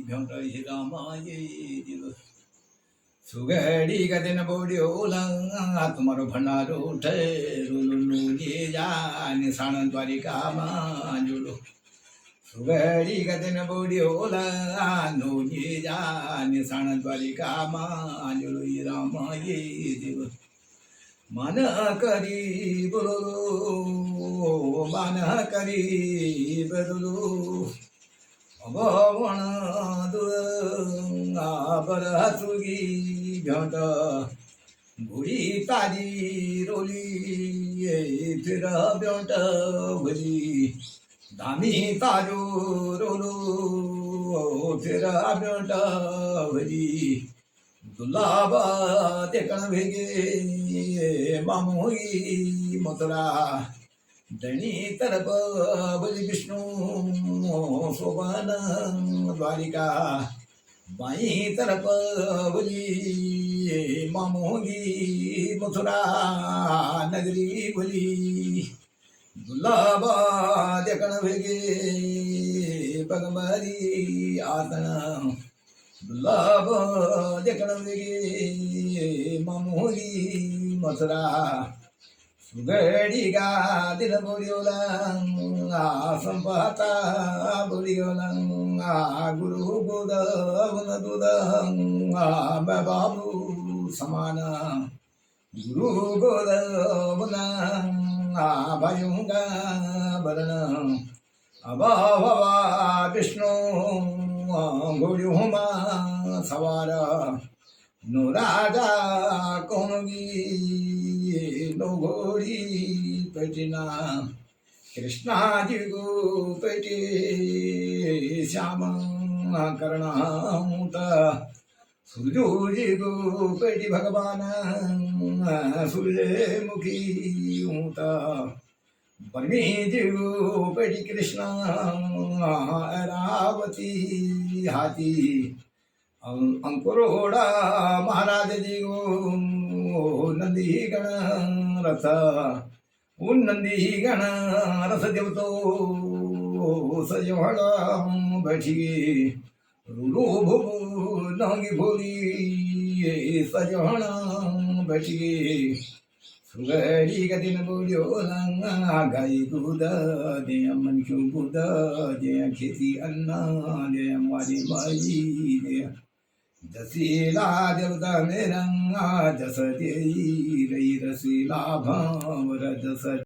भेट ही रामाये दिव सुगड़ी गदन बोडियोला तुम्हारो भंडारो ठेरुलु ये जान साण द्वारिका मांजुलो सुगड़ी गदन बोडियोला नो ये जान साण द्वारिका मांजुलो ये रामाये दिव मन करी बोलो मन करी बोलो भवन दुर्गा बरसुगी भेट बुढी तारी रोली फिर भेट भोलि दामी तारो रोलो फिर भेट भोलि दुर्लभ देखण भेगे मामोही मथुरा धनी तरफ बलि विष्णु शोभन द्वारिका बाई तरफ बलि मामोगी मथुरा नगरी बलि दुर्लभ देखण भेगे पगमरी आसन दुर्लभ देखण भेगे मामोगी मथुरा सुगड़ी गा दिल बोलियोला संपता बोलियोला गुरु बुध बुन दूध बाबू समान गुरु बुध बुन भयुंगा बरण अभवा विष्णु घोड़ियोमा सवार नो राजा कौनगी नो घोड़ी पेटिना कृष्णा जी को पेटे श्याम करणाऊत सूर्यो जी को पेटी भगवान सूर्य मुखी ऊत परमी जी को पेटी कृष्ण रावती हाथी अंकुरोड़ा महाराज जी को नंदी गण रथ उन नंदी गण रथ देवतो सजवड़ बैठी रूलो भूबू नंगी भोली सजवण बैठी सुगड़ी गदिन बोलियो गाई दूध दे मन क्यों बुध दे खेती अन्ना दे मारी माई दे जसीला देवता मेरंगा जस देई रई रसीला भावर जस